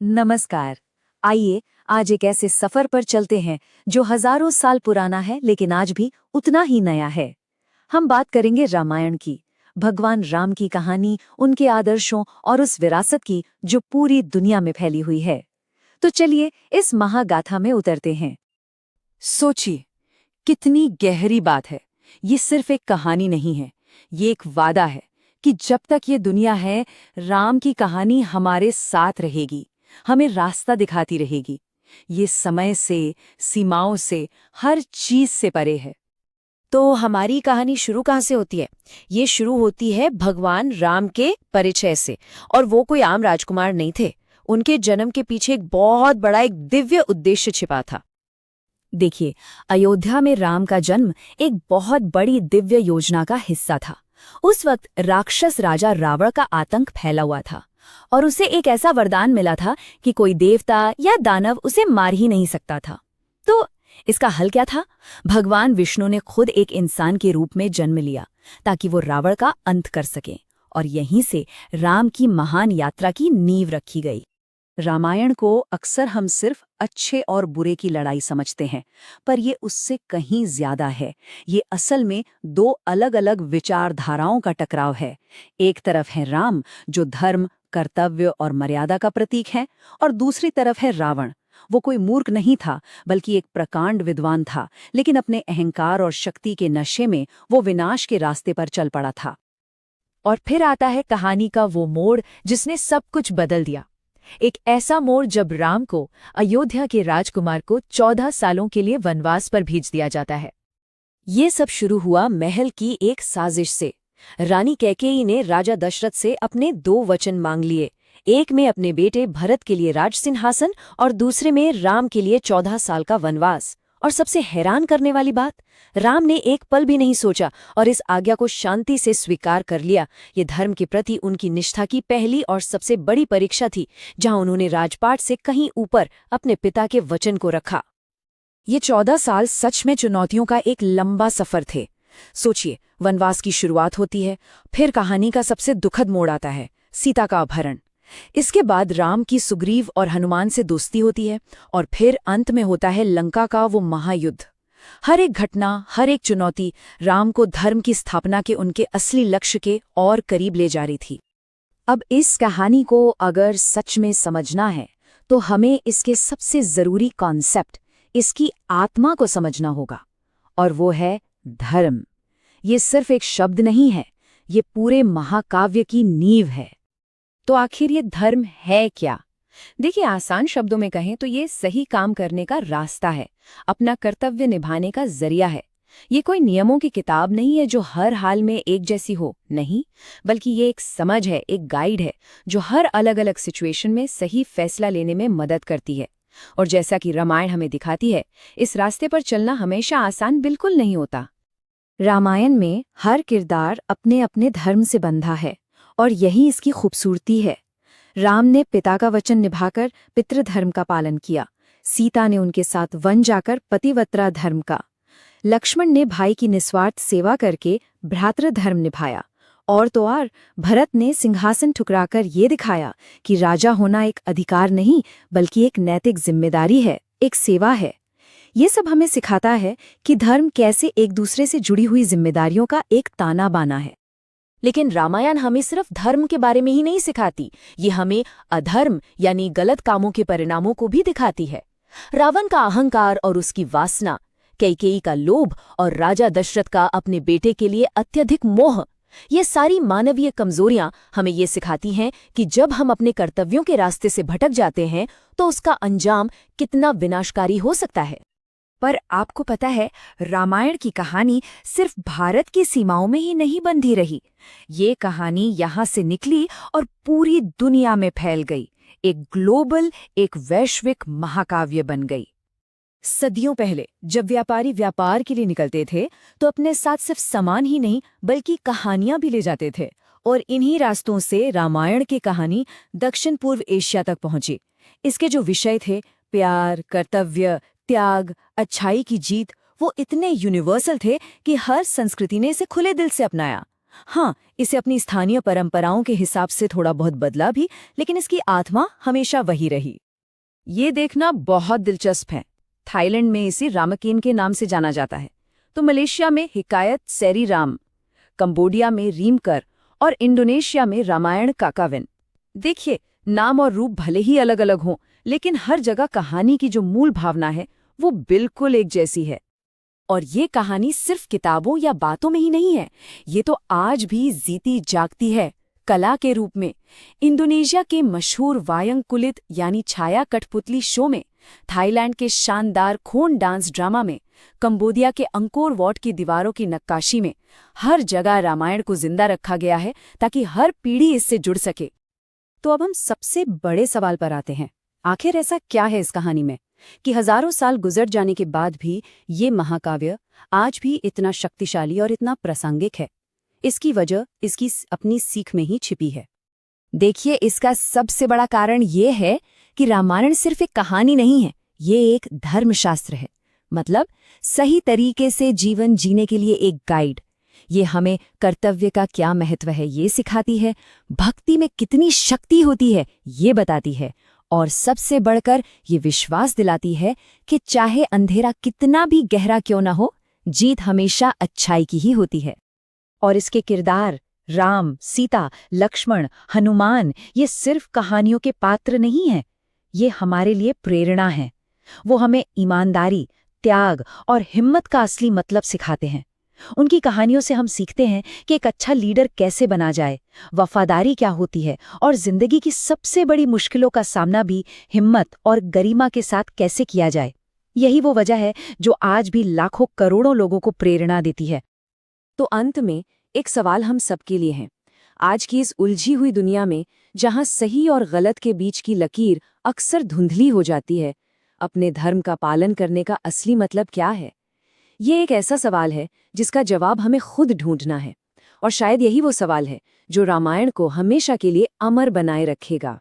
नमस्कार। आइए आज एक ऐसे सफर पर चलते हैं जो हजारों साल पुराना है लेकिन आज भी उतना ही नया है। हम बात करेंगे रामायण की, भगवान राम की कहानी, उनके आदर्शों और उस विरासत की जो पूरी दुनिया में फैली हुई है। तो चलिए इस महागाथा में उतरते हैं। सोचिए, कितनी गहरी बात है। ये सिर्फ एक कहानी नहीं है, ये एक वादा है कि जब तक ये दुनिया है, राम की कहानी हमारे साथ रहेगी, हमें रास्ता दिखाती रहेगी। ये समय से, सीमाओं से, हर चीज से परे है। तो हमारी कहानी शुरू कहाँ से होती है? ये शुरू होती है भगवान राम के परिचय से। और वो कोई आम राजकुमार नहीं थे। उनके जन्म के पीछे एक बहुत बड़ा एक दिव्य उद्देश्य छिपा था। देखिए, अयोध्या में राम का जन्म एक बहुत बड़ी दिव्य योजना का हिस्सा था। उस वक्त राक्षस राजा रावण का आतंक फैला हुआ था और उसे एक ऐसा वरदान मिला था कि कोई देवता या दानव उसे मार ही नहीं सकता था। तो इसका हल क्या था? भगवान विष्णु ने खुद एक इंसान के रूप में जन्म लिया ताकि वो रावण का अंत कर सके, और यहीं से राम की महान यात्रा की नींव रखी गई। रामायण को अक्सर हम सिर्फ अच्छे और बुरे की लड़ाई समझते हैं, पर ये उससे कहीं ज्यादा है। ये असल में दो अलग अलग विचारधाराओं का टकराव है। एक तरफ है राम, जो धर्म, कर्तव्य और मर्यादा का प्रतीक है, और दूसरी तरफ है रावण। वो कोई मूर्ख नहीं था, बल्कि एक प्रकांड विद्वान था, लेकिन अपने अहंकार और शक्ति के नशे में वो विनाश के रास्ते पर चल पड़ा था। और फिर आता है कहानी का वो मोड़ जिसने सब कुछ बदल दिया। एक ऐसा मोड़ जब राम को, अयोध्या के राजकुमार को 14 सालों के लिए वनवास पर भेज दिया जाता है। ये सब शुरू हुआ महल की एक साजिश से। रानी कैकेयी ने राजा दशरथ से अपने 2 वचन मांग लिए। एक में अपने बेटे भरत के लिए राज सिंहासन और दूसरे में राम के लिए 14 साल का वनवास। और सबसे हैरान करने वाली बात, राम ने एक पल भी नहीं सोचा और इस आज्ञा को शांति से स्वीकार कर लिया। ये धर्म के प्रति उनकी निष्ठा की पहली और सबसे बड़ी परीक्षा थी, जहां उन्होंने राजपाट से कहीं ऊपर अपने पिता के वचन को रखा। ये 14 साल सच में चुनौतियों का एक लंबा सफर थे। सोचिए, वनवास की शुरुआत होती है, फिर कहानी का सबसे दुखद मोड़ आता है, सीता का अपहरण। इसके बाद राम की सुग्रीव और हनुमान से दोस्ती होती है, और फिर अंत में होता है लंका का वो महायुद्ध। हर एक घटना, हर एक चुनौती राम को धर्म की स्थापना के उनके असली लक्ष्य के और करीब ले जा रही थी। अब इस कहानी को अगर सच में समझना है, तो हमें इसके सबसे जरूरी कॉन्सेप्ट, इसकी आत्मा को समझना होगा, और वो है धर्म। ये सिर्फ एक शब्द नहीं है, ये पूरे महाकाव्य की नींव है। तो आखिर ये धर्म है क्या? देखिए, आसान शब्दों में कहें तो ये सही काम करने का रास्ता है, अपना कर्तव्य निभाने का जरिया है। ये कोई नियमों की किताब नहीं है जो हर हाल में एक जैसी हो, नहीं, बल्कि ये एक समझ है, एक गाइड है जो हर अलग अलग सिचुएशन में सही फैसला लेने में मदद करती है। और जैसा कि रामायण हमें दिखाती है, इस रास्ते पर चलना हमेशा आसान बिल्कुल नहीं होता। रामायण में हर किरदार अपने अपने धर्म से बंधा है, और यही इसकी खूबसूरती है। राम ने पिता का वचन निभाकर पितृधर्म का पालन किया, सीता ने उनके साथ वन जाकर पतिव्रता धर्म का, लक्ष्मण ने भाई की निस्वार्थ सेवा करके भ्रातृधर्म निभाया, और तो और भरत ने सिंहासन ठुकराकर ये दिखाया कि राजा होना एक अधिकार नहीं, बल्कि एक नैतिक जिम्मेदारी है, एक सेवा है। ये सब हमें सिखाता है कि धर्म कैसे एक दूसरे से जुड़ी हुई जिम्मेदारियों का एक ताना बाना है। लेकिन रामायण हमें सिर्फ धर्म के बारे में ही नहीं सिखाती, ये हमें अधर्म यानी गलत कामों के परिणामों को भी दिखाती है। रावण का अहंकार और उसकी वासना, कैकेयी का लोभ और राजा दशरथ का अपने बेटे के लिए अत्यधिक मोह, ये सारी मानवीय कमजोरियां हमें ये सिखाती हैं कि जब हम अपने कर्तव्यों के रास्ते से भटक जाते हैं तो उसका अंजाम कितना विनाशकारी हो सकता है। पर आपको पता है, रामायण की कहानी सिर्फ भारत की सीमाओं में ही नहीं बंधी रही। ये कहानी यहाँ से निकली और पूरी दुनिया में फैल गई, एक ग्लोबल, एक वैश्विक महाकाव्य बन गई। सदियों पहले जब व्यापारी व्यापार के लिए निकलते थे, तो अपने साथ सिर्फ सामान ही नहीं बल्कि कहानियां भी ले जाते थे, और इन्हीं रास्तों से रामायण की कहानी दक्षिण पूर्व एशिया तक पहुंची। इसके जो विषय थे, प्यार, कर्तव्य, त्याग, अच्छाई की जीत, वो इतने यूनिवर्सल थे कि हर संस्कृति ने इसे खुले दिल से अपनाया। हाँ, इसे अपनी स्थानीय परंपराओं के हिसाब से थोड़ा बहुत बदला भी, लेकिन इसकी आत्मा हमेशा वही रही। ये देखना बहुत दिलचस्प है। थाईलैंड में इसे रामकीन के नाम से जाना जाता है, तो मलेशिया में हिकायत सेरी राम, कंबोडिया में रीमकर और इंडोनेशिया में रामायण काकाविन। देखिए, नाम और रूप भले ही अलग अलग हों, लेकिन हर जगह कहानी की जो मूल भावना है वो बिल्कुल एक जैसी है। और ये कहानी सिर्फ किताबों या बातों में ही नहीं है, ये तो आज भी जीती जागती है कला के रूप में। इंडोनेशिया के मशहूर वायंग कुलित यानी छाया कठपुतली शो में, थाईलैंड के शानदार खोन डांस ड्रामा में, कंबोडिया के अंकोर वॉट की दीवारों की नक्काशी में, हर जगह रामायण को जिंदा रखा गया है ताकि हर पीढ़ी इससे जुड़ सके। तो अब हम सबसे बड़े सवाल पर आते हैं, आखिर ऐसा क्या है इस कहानी में कि हजारों साल गुजर जाने के बाद भी ये महाकाव्य आज भी इतना शक्तिशाली और इतना प्रासंगिक है? इसकी वजह इसकी अपनी सीख में ही छिपी है। देखिए, इसका सबसे बड़ा कारण ये है कि रामायण सिर्फ एक कहानी नहीं है, ये एक धर्मशास्त्र है। मतलब सही तरीके से जीवन जीने के लिए एक गाइड। ये हमें कर्तव्य का क्या महत्व है ये सिखाती है, भक्ति में कितनी शक्ति होती है ये बताती है, और सबसे बढ़कर ये विश्वास दिलाती है कि चाहे अंधेरा कितना भी गहरा क्यों न हो, जीत हमेशा अच्छाई की ही होती है। और इसके किरदार राम, सीता, लक्ष्मण, हनुमान ये सिर्फ कहानियों के पात्र नहीं हैं, ये हमारे लिए प्रेरणा हैं। वो हमें ईमानदारी, त्याग और हिम्मत का असली मतलब सिखाते हैं। उनकी कहानियों से हम सीखते हैं कि एक अच्छा लीडर कैसे बना जाए, वफादारी क्या होती है और जिंदगी की सबसे बड़ी मुश्किलों का सामना भी हिम्मत और गरिमा के साथ कैसे किया जाए। यही वो वजह है जो आज भी लाखों करोड़ों लोगों को प्रेरणा देती है। तो अंत में एक सवाल हम सबके लिए है। आज की इस उलझी हुई दुनिया में, जहां सही और गलत के बीच की लकीर अक्सर धुंधली हो जाती है, अपने धर्म का पालन करने का असली मतलब क्या है? ये एक ऐसा सवाल है जिसका जवाब हमें खुद ढूंढना है, और शायद यही वो सवाल है जो रामायण को हमेशा के लिए अमर बनाए रखेगा।